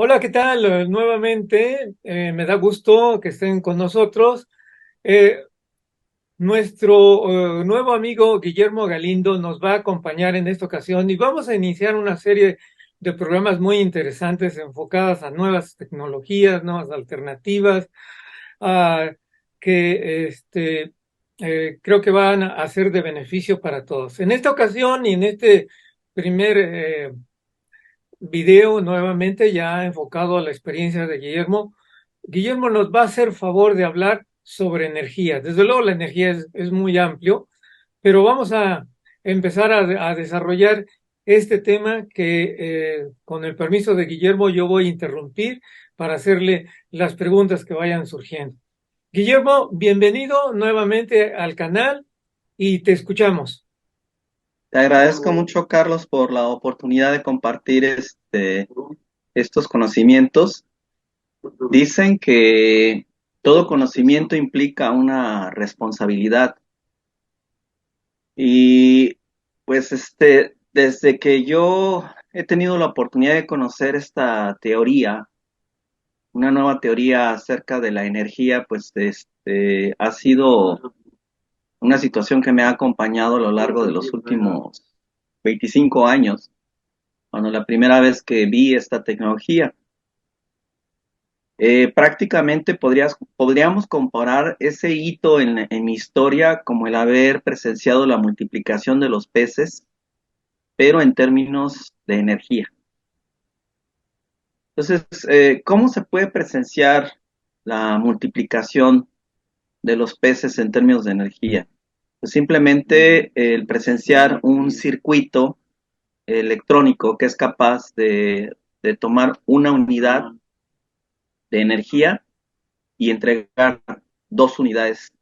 Hola, ¿qué tal? Nuevamente, me da gusto que estén con nosotros. Eh, Nuestro nuevo amigo Guillermo Galindo nos va a acompañar en esta ocasión y vamos a iniciar una serie de programas muy interesantes enfocadas a nuevas tecnologías, nuevas alternativas, ah, que creo que van a ser de beneficio para todos. En esta ocasión y en este primer video nuevamente ya enfocado a la experiencia de Guillermo. Guillermo nos va a hacer favor de hablar sobre energía. Desde luego la energía es muy amplio, pero vamos a empezar a desarrollar este tema que con el permiso de Guillermo yo voy a interrumpir para hacerle las preguntas que vayan surgiendo. Guillermo, bienvenido nuevamente al canal y te escuchamos. Te agradezco mucho, Carlos, por la oportunidad de compartir estos conocimientos. Dicen que todo conocimiento implica una responsabilidad y pues desde que yo he tenido la oportunidad de conocer esta teoría, una nueva teoría acerca de la energía, pues ha sido una situación que me ha acompañado a lo largo de los últimos 25 años, cuando la primera vez que vi esta tecnología. Prácticamente podríamos comparar ese hito en mi historia como el haber presenciado la multiplicación de los peces, pero en términos de energía. Entonces, ¿cómo se puede presenciar la multiplicación de los peces en términos de energía? Pues simplemente el presenciar un circuito electrónico que es capaz de tomar una unidad de energía y entregar 2 unidades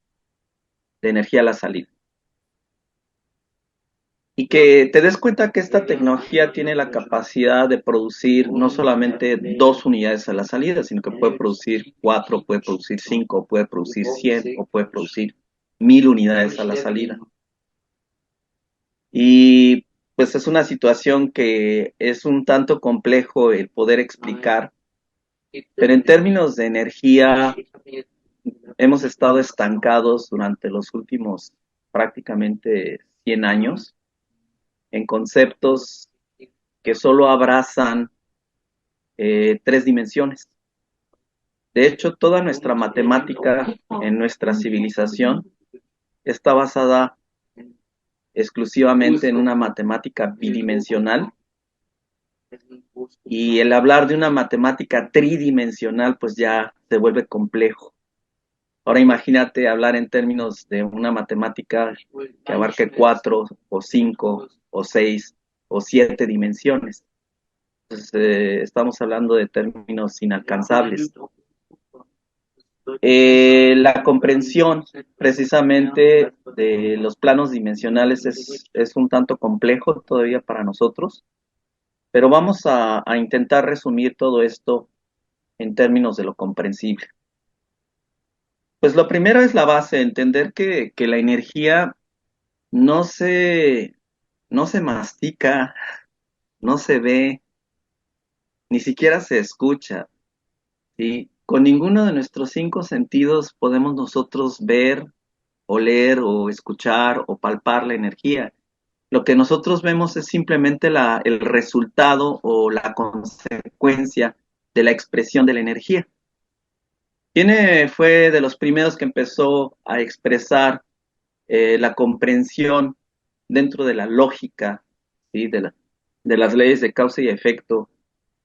de energía a la salida. Y que te des cuenta que esta tecnología tiene la capacidad de producir no solamente 2 unidades a la salida, sino que puede producir 4, puede producir 5, puede producir 100 o puede producir 1000 unidades a la salida. Y pues es una situación que es un tanto complejo el poder explicar, pero en términos de energía hemos estado estancados durante los últimos prácticamente 100 años en conceptos que solo abrazan 3 dimensiones. De hecho, toda nuestra matemática en nuestra civilización está basada exclusivamente en una matemática bidimensional, y el hablar de una matemática tridimensional pues ya se vuelve complejo. Ahora imagínate hablar en términos de una matemática que abarque 4 o 5 o 6 o 7 dimensiones. Entonces, estamos hablando de términos inalcanzables. La comprensión precisamente de los planos dimensionales es un tanto complejo todavía para nosotros, pero vamos a intentar resumir todo esto en términos de lo comprensible. Pues lo primero es la base, entender que la energía no se, no se mastica, no se ve, ni siquiera se escucha, ¿sí? Con ninguno de nuestros 5 sentidos podemos nosotros ver, oler o escuchar o palpar la energía. Lo que nosotros vemos es simplemente el resultado o la consecuencia de la expresión de la energía. ¿Quién fue de los primeros que empezó a expresar la comprensión dentro de la lógica, ¿sí? De las leyes de causa y efecto,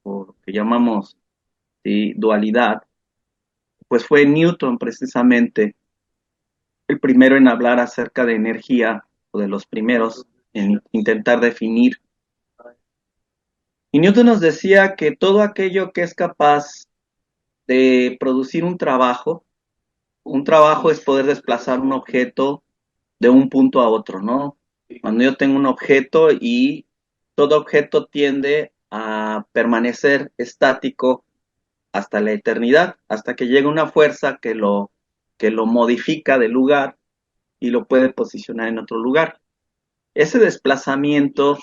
o lo que llamamos, ¿sí?, dualidad? Pues fue Newton precisamente el primero en hablar acerca de energía, o de los primeros en intentar definir. Y Newton nos decía que todo aquello que es capaz de producir un trabajo es poder desplazar un objeto de un punto a otro, ¿no? Cuando yo tengo un objeto y todo objeto tiende a permanecer estático hasta la eternidad, hasta que llega una fuerza que lo modifica de lugar y lo puede posicionar en otro lugar. Ese desplazamiento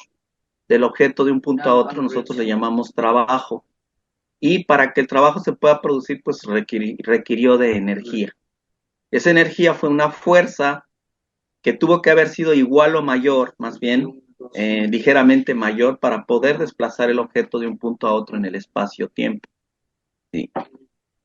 del objeto de un punto a otro nosotros le llamamos trabajo. y para que el trabajo se pueda producir, pues requirió de energía. Esa energía fue una fuerza que tuvo que haber sido igual o mayor, más bien ligeramente mayor, para poder desplazar el objeto de un punto a otro en el espacio-tiempo. ¿Sí? Aquí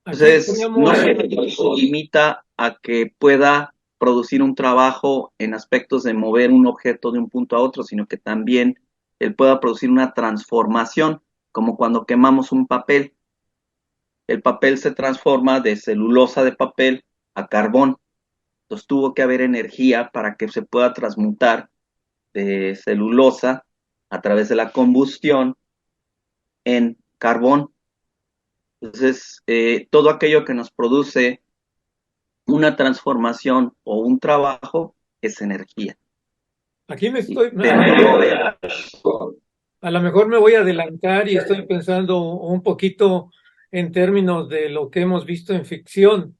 Entonces, no estaríamos, se limita a que pueda producir un trabajo en aspectos de mover un objeto de un punto a otro, sino que también él pueda producir una transformación, como cuando quemamos un papel. El papel se transforma de celulosa de papel a carbón. Entonces tuvo que haber energía para que se pueda transmutar de celulosa a través de la combustión en carbón. Entonces, todo aquello que nos produce una transformación o un trabajo es energía. aquí me Y estoy, dentro de a lo mejor me voy a adelantar y estoy pensando un poquito en términos de lo que hemos visto en ficción.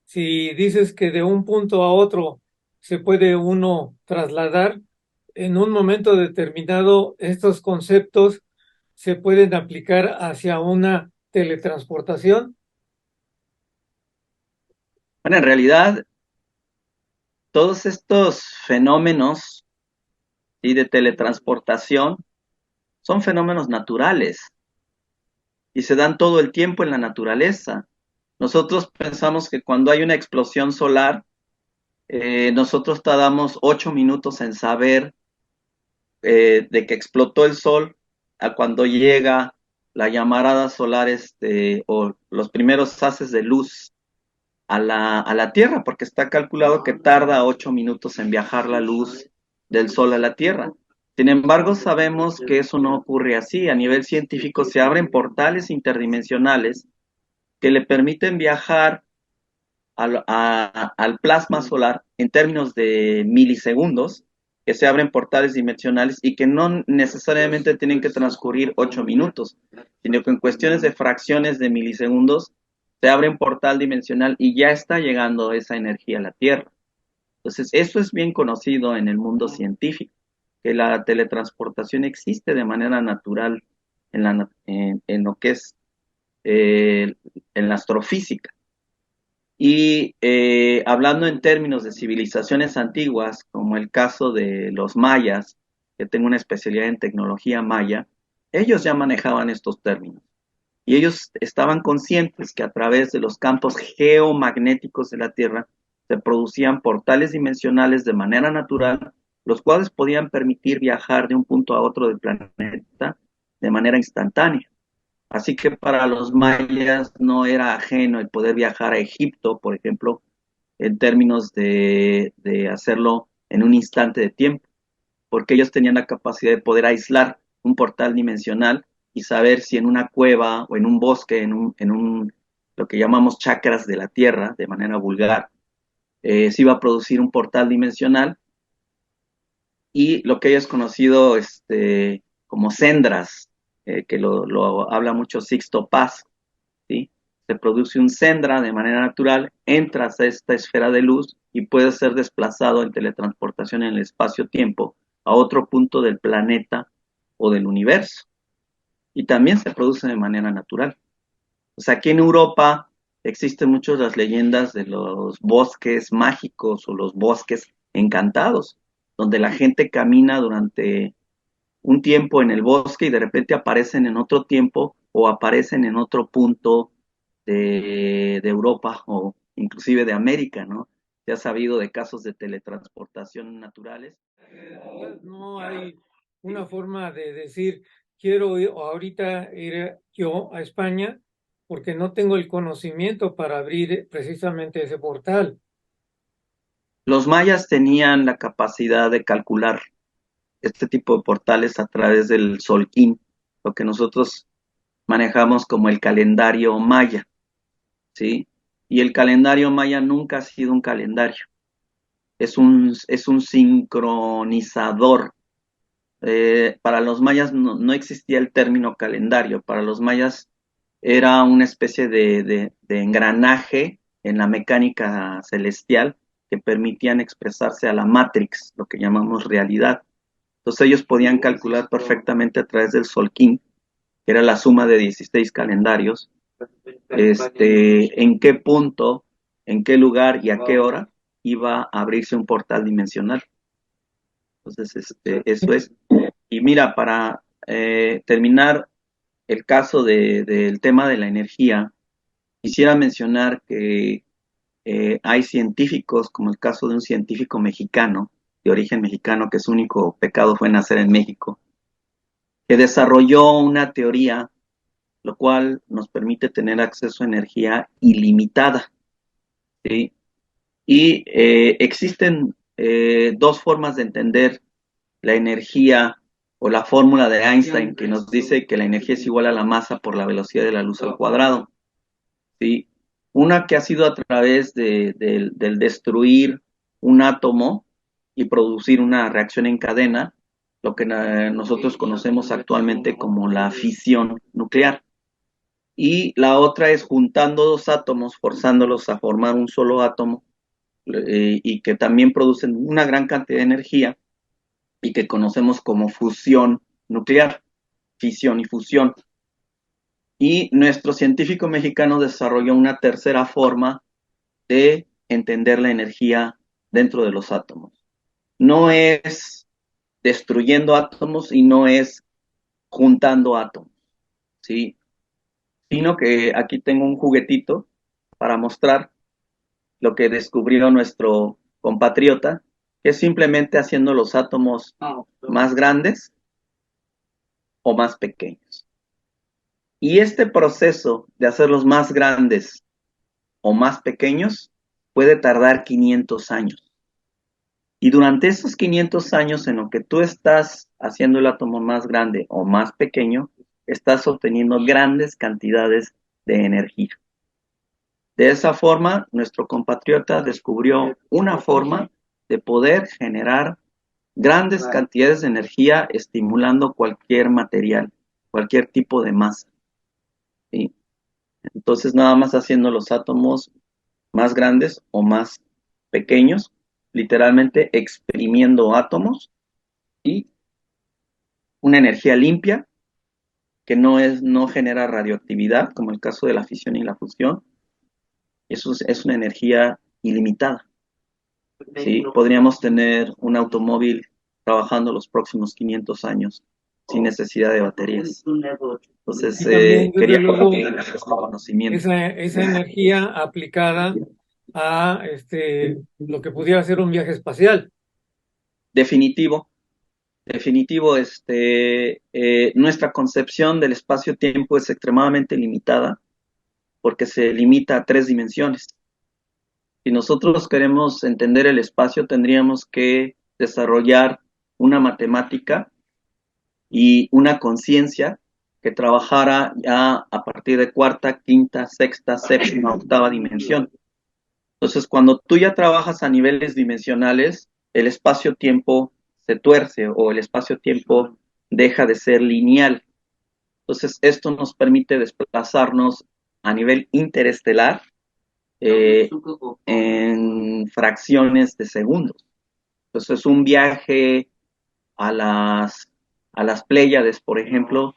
Si dices que de un punto a otro se puede uno trasladar, en un momento determinado estos conceptos se pueden aplicar hacia una teletransportación. bueno, en realidad, todos estos fenómenos, ¿sí?, de teletransportación son fenómenos naturales y se dan todo el tiempo en la naturaleza. Nosotros pensamos que cuando hay una explosión solar, nosotros tardamos 8 minutos en saber de que explotó el sol a cuando llega la llamarada solar o los primeros haces de luz a la Tierra, porque está calculado que tarda 8 minutos en viajar la luz del sol a la Tierra. Sin embargo, sabemos que eso no ocurre así. A nivel científico se abren portales interdimensionales que le permiten viajar al plasma solar en términos de milisegundos, que se abren portales dimensionales y que no necesariamente tienen que transcurrir 8 minutos, sino que en cuestiones de fracciones de milisegundos se abre un portal dimensional y ya está llegando esa energía a la Tierra. Entonces, eso es bien conocido en el mundo científico, que la teletransportación existe de manera natural en lo que es en la astrofísica. Y hablando en términos de civilizaciones antiguas, como el caso de los mayas, que tengo una especialidad en tecnología maya, ellos ya manejaban estos términos. Y ellos estaban conscientes que a través de los campos geomagnéticos de la Tierra se producían portales dimensionales de manera natural, los cuales podían permitir viajar de un punto a otro del planeta de manera instantánea. Así que para los mayas no era ajeno el poder viajar a Egipto, por ejemplo, en términos de hacerlo en un instante de tiempo, porque ellos tenían la capacidad de poder aislar un portal dimensional y saber si en una cueva o en un bosque, lo que llamamos chakras de la Tierra, de manera vulgar, se iba a producir un portal dimensional y lo que ellos conocido como sendras, que lo habla mucho Sixto Paz, ¿sí? Se produce un sendra de manera natural, entras a esta esfera de luz y puedes ser desplazado en teletransportación en el espacio-tiempo a otro punto del planeta o del universo. Y también se produce de manera natural. O sea, aquí en Europa existen muchas las leyendas de los bosques mágicos o los bosques encantados, donde la gente camina durante un tiempo en el bosque y de repente aparecen en otro tiempo o aparecen en otro punto de Europa o inclusive de América, ¿no? Se ha sabido de casos de teletransportación naturales. No hay una forma de decir, quiero ir, o ahorita ir yo a España porque no tengo el conocimiento para abrir precisamente ese portal. Los mayas tenían la capacidad de calcular este tipo de portales a través del solquín, lo que nosotros manejamos como el calendario maya, ¿sí? Y el calendario maya nunca ha sido un calendario, es un sincronizador. Para los mayas no existía el término calendario, para los mayas era una especie de engranaje en la mecánica celestial que permitían expresarse a la matrix, lo que llamamos realidad. Entonces ellos podían calcular perfectamente a través del solquín que era la suma de 16 calendarios, en qué punto, en qué lugar y a qué hora iba a abrirse un portal dimensional. Entonces, eso es. Y mira, para terminar el caso del tema de la energía, quisiera mencionar que hay científicos, como el caso de un científico mexicano, de origen mexicano, que su único pecado fue nacer en México, que desarrolló una teoría, lo cual nos permite tener acceso a energía ilimitada, ¿sí? Y existen dos formas de entender la energía o la fórmula de Einstein que nos dice que la energía es igual a la masa por la velocidad de la luz al cuadrado, ¿sí? Una que ha sido a través del destruir un átomo y producir una reacción en cadena, lo que nosotros conocemos actualmente como la fisión nuclear. Y la otra es juntando dos átomos, forzándolos a formar un solo átomo, y que también producen una gran cantidad de energía y que conocemos como fusión nuclear, fisión y fusión. Y nuestro científico mexicano desarrolló una tercera forma de entender la energía dentro de los átomos. No es destruyendo átomos y no es juntando átomos, ¿sí? Sino que aquí tengo un juguetito para mostrar lo que descubrió nuestro compatriota, que es simplemente haciendo los átomos más grandes o más pequeños. Y este proceso de hacerlos más grandes o más pequeños puede tardar 500 años. Y durante esos 500 años en lo que tú estás haciendo el átomo más grande o más pequeño, estás obteniendo grandes cantidades de energía. De esa forma, nuestro compatriota descubrió una forma de poder generar grandes cantidades de energía estimulando cualquier material, cualquier tipo de masa, ¿sí? Entonces, nada más haciendo los átomos más grandes o más pequeños, literalmente exprimiendo átomos y una energía limpia que no genera radioactividad, como el caso de la fisión y la fusión. Eso es una energía ilimitada. ¿Sí? Podríamos tener un automóvil trabajando los próximos 500 años sin necesidad de baterías. Entonces, Y también, desde quería luego, compartir este conocimiento. esa energía aplicada a lo que pudiera ser un viaje espacial. Definitivo, definitivo, nuestra concepción del espacio-tiempo es extremadamente limitada porque se limita a 3 dimensiones. Si nosotros queremos entender el espacio, tendríamos que desarrollar una matemática y una conciencia que trabajara ya a partir de cuarta, quinta, sexta, séptima, octava dimensión. Entonces, cuando tú ya trabajas a niveles dimensionales, el espacio-tiempo se tuerce o el espacio-tiempo deja de ser lineal. Entonces, esto nos permite desplazarnos a nivel interestelar en fracciones de segundos. Entonces, un viaje a las Pléyades, por ejemplo,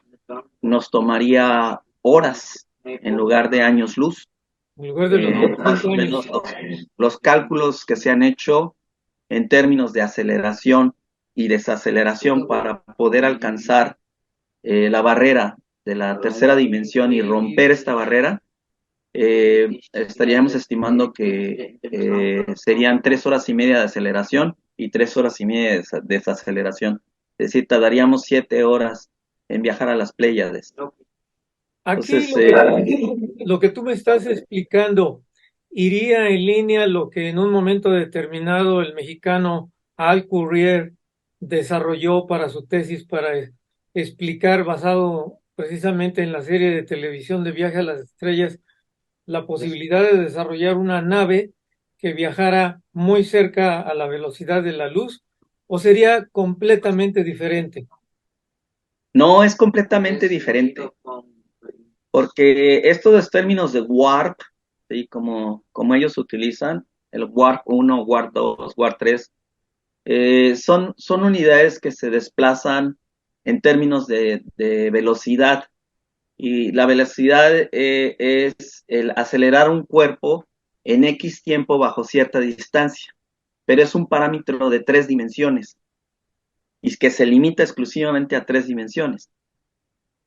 nos tomaría horas en lugar de años luz. En lugar de los Más 25 o años. menos los cálculos que se han hecho en términos de aceleración y desaceleración para poder alcanzar la barrera de la tercera dimensión y romper esta barrera, estaríamos estimando que serían 3 horas y media de aceleración y 3 horas y media de desaceleración. Es decir, tardaríamos 7 horas en viajar a las Pléyades. Aquí Entonces, lo que tú me estás explicando iría en línea lo que en un momento determinado el mexicano Al Courier desarrolló para su tesis para explicar, basado precisamente en la serie de televisión de Viaje a las Estrellas, la posibilidad de desarrollar una nave que viajara muy cerca a la velocidad de la luz, o sería completamente diferente. no es completamente diferente, porque estos términos de warp, ¿sí? como ellos utilizan, el warp 1, warp 2, warp 3, son unidades que se desplazan en términos de velocidad. Y la velocidad es el acelerar un cuerpo en X tiempo bajo cierta distancia, pero es un parámetro de 3 dimensiones y que se limita exclusivamente a 3 dimensiones.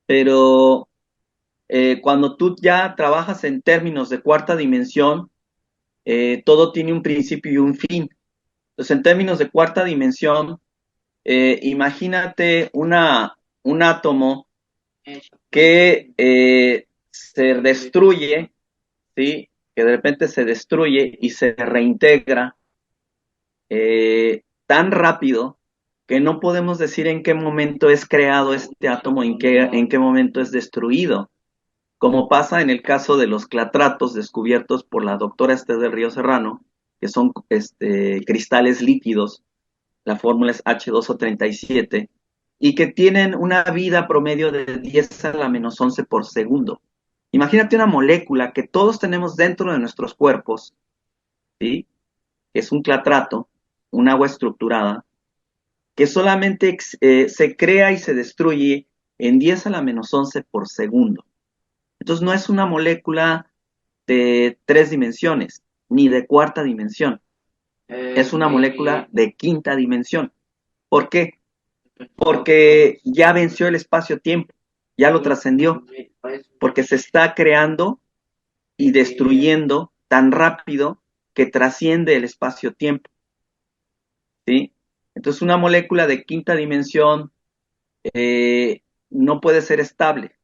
Pero cuando tú ya trabajas en términos de cuarta dimensión, todo tiene un principio y un fin. Entonces, en términos de cuarta dimensión, imagínate un átomo que se destruye, ¿sí? Que de repente se destruye y se reintegra tan rápido que no podemos decir en qué momento es creado este átomo, en qué momento es destruido, como pasa en el caso de los clatratos descubiertos por la doctora Esther del Río Serrano, que son cristales líquidos, la fórmula es H2O37, y que tienen una vida promedio de 10 a la menos 11 por segundo. Imagínate una molécula que todos tenemos dentro de nuestros cuerpos, ¿sí? Es un clatrato, un agua estructurada, que solamente se crea y se destruye en 10 a la menos 11 por segundo. Entonces no es una molécula de 3 dimensiones, ni de cuarta dimensión. Es una molécula de quinta dimensión. ¿Por qué? Porque ya venció el espacio-tiempo, ya lo trascendió, porque se está creando y destruyendo tan rápido que trasciende el espacio-tiempo, ¿sí? Entonces una molécula de quinta dimensión no puede ser estable.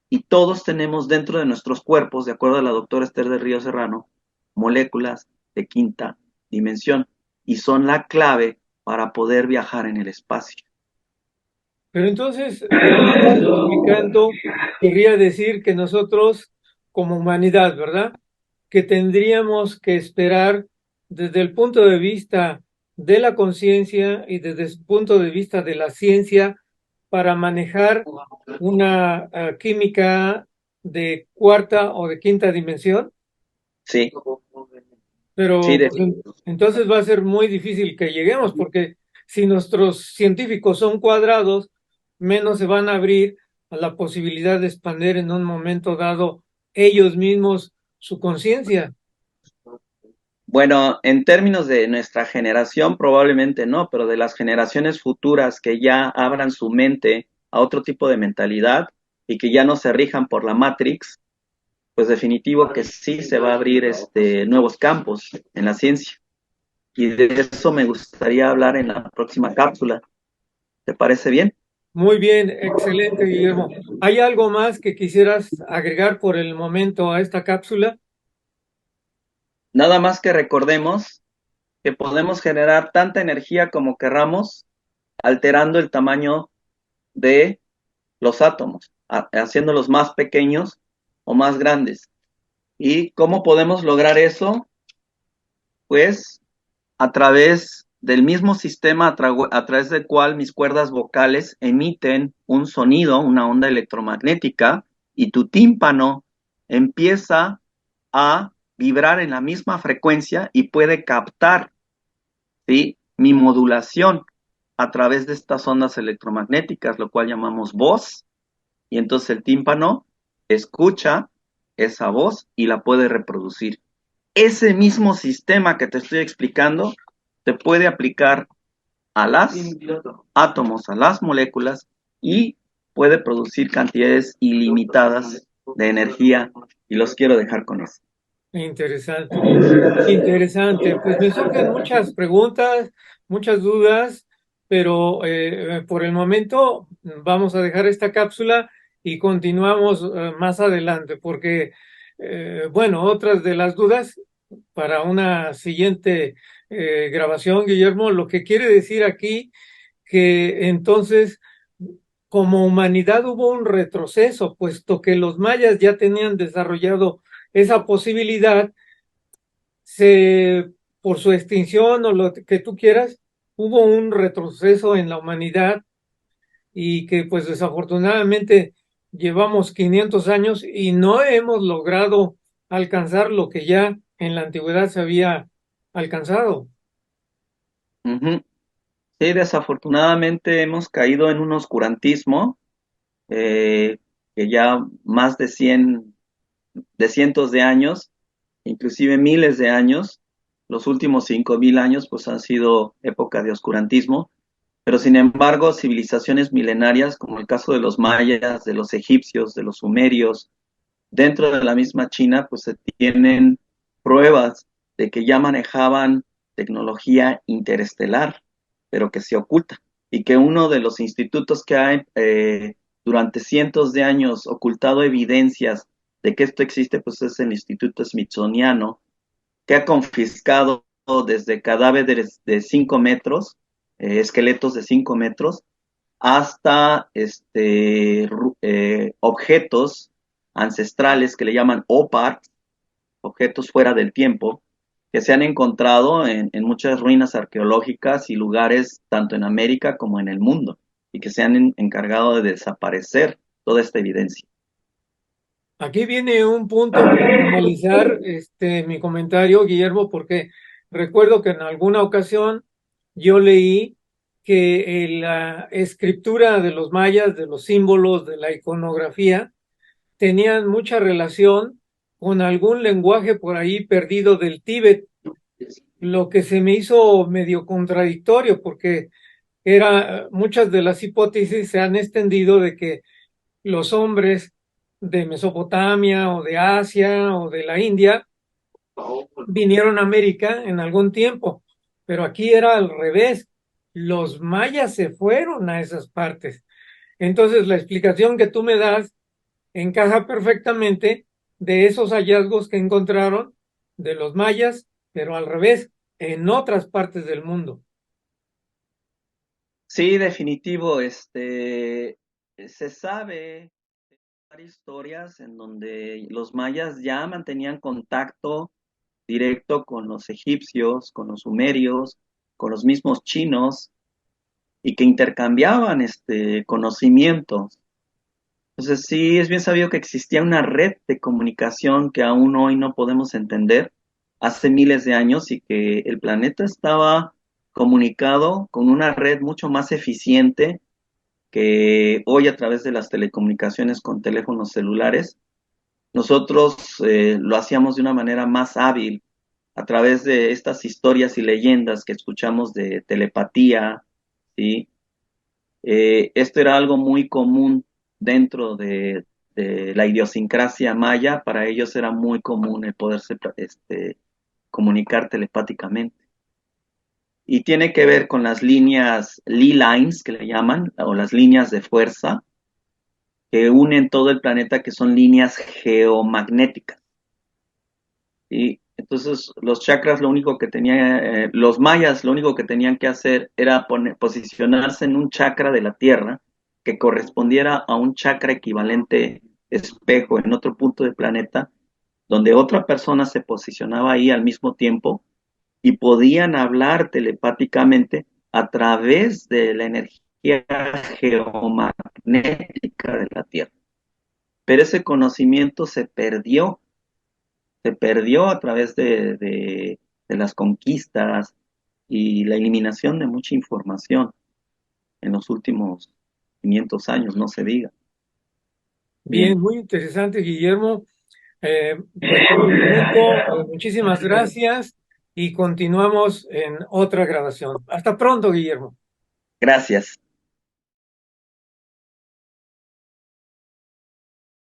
Y todos tenemos dentro de nuestros cuerpos, de acuerdo a la doctora Esther de Río Serrano, moléculas de quinta dimensión y son la clave para poder viajar en el espacio. Pero entonces, de lo que estás explicando, querría decir que nosotros, como humanidad, ¿verdad? Que tendríamos que esperar desde el punto de vista de la conciencia y desde el punto de vista de la ciencia para manejar una química de cuarta o de quinta dimensión, Sí, sí, pero pues, entonces va a ser muy difícil que lleguemos, porque si nuestros científicos son cuadrados, menos se van a abrir a la posibilidad de expandir en un momento dado ellos mismos su conciencia. bueno, en términos de nuestra generación probablemente no, pero de las generaciones futuras que ya abran su mente a otro tipo de mentalidad y que ya no se rijan por la Matrix, pues definitivo que sí se va a abrir nuevos campos en la ciencia. Y de eso me gustaría hablar en la próxima cápsula. ¿Te parece bien? Muy bien, excelente, Guillermo. ¿Hay algo más que quisieras agregar por el momento a esta cápsula? Nada más que recordemos que podemos generar tanta energía como querramos, alterando el tamaño de los átomos, haciéndolos más pequeños o más grandes. ¿Y cómo podemos lograr eso? Pues a través del mismo sistema a través del cual mis cuerdas vocales emiten un sonido, una onda electromagnética, y tu tímpano empieza a vibrar en la misma frecuencia y puede captar, ¿sí?, mi modulación a través de estas ondas electromagnéticas, lo cual llamamos voz, y entonces el tímpano escucha esa voz y la puede reproducir. Ese mismo sistema que te estoy explicando se puede aplicar a los átomos, a las moléculas y puede producir cantidades ilimitadas de energía y los quiero dejar con eso. Interesante, interesante. Pues me surgen muchas preguntas, muchas dudas, pero por el momento vamos a dejar esta cápsula y continuamos más adelante, porque, bueno, otras de las dudas para una siguiente grabación, Guillermo, lo que quiere decir aquí que entonces como humanidad hubo un retroceso, puesto que los mayas ya tenían desarrollado esa posibilidad, se, por su extinción o lo que tú quieras, hubo un retroceso en la humanidad y que pues desafortunadamente llevamos 500 años y no hemos logrado alcanzar lo que ya en la antigüedad se había alcanzado. Ujú. Sí, desafortunadamente hemos caído en un oscurantismo. que ya más de cientos de años, inclusive miles de años, los últimos 5000 años, pues han sido época de oscurantismo, pero sin embargo, civilizaciones milenarias, como el caso de los mayas, de los egipcios, de los sumerios, dentro de la misma China, pues se tienen pruebas de que ya manejaban tecnología interestelar, pero que se oculta. Y que uno de los institutos que ha durante cientos de años ocultado evidencias de que esto existe, pues es el Instituto Smithsoniano, que ha confiscado desde cadáveres de 5 metros, esqueletos de 5 metros, hasta objetos ancestrales que le llaman OPARs, objetos fuera del tiempo, que se han encontrado en muchas ruinas arqueológicas y lugares tanto en América como en el mundo, y que se han encargado de desaparecer toda esta evidencia. Aquí viene un punto para finalizar mi comentario, Guillermo, porque recuerdo que en alguna ocasión yo leí que la escritura de los mayas, de los símbolos, de la iconografía, tenían mucha relación con algún lenguaje por ahí perdido del Tíbet, lo que se me hizo medio contradictorio, porque muchas de las hipótesis se han extendido de que los hombres de Mesopotamia o de Asia o de la India vinieron a América en algún tiempo, pero aquí era al revés. Los mayas se fueron a esas partes. Entonces, la explicación que tú me das encaja perfectamente de esos hallazgos que encontraron de los mayas, pero al revés, en otras partes del mundo. Sí, definitivo, se sabe varias historias en donde los mayas ya mantenían contacto directo con los egipcios, con los sumerios, con los mismos chinos y que intercambiaban conocimientos. Entonces sí, es bien sabido que existía una red de comunicación que aún hoy no podemos entender hace miles de años y que el planeta estaba comunicado con una red mucho más eficiente que hoy a través de las telecomunicaciones con teléfonos celulares. Nosotros lo hacíamos de una manera más hábil a través de estas historias y leyendas que escuchamos de telepatía, ¿sí? Esto era algo muy común dentro de la idiosincrasia maya, para ellos era muy común el poderse comunicar telepáticamente. Y tiene que ver con las líneas Lee lines, que le llaman, o las líneas de fuerza, que unen todo el planeta, que son líneas geomagnéticas. Y entonces los chakras lo único que tenían, los mayas lo único que tenían que hacer era posicionarse en un chakra de la Tierra que correspondiera a un chakra equivalente espejo en otro punto del planeta, donde otra persona se posicionaba ahí al mismo tiempo y podían hablar telepáticamente a través de la energía geomagnética de la Tierra. Pero ese conocimiento se perdió a través de las conquistas y la eliminación de mucha información en los últimos 500 años, no se diga. Bien, Bien, muy interesante, Guillermo. Pues por el momento, muchísimas gracias y continuamos en otra grabación. Hasta pronto, Guillermo. gracias.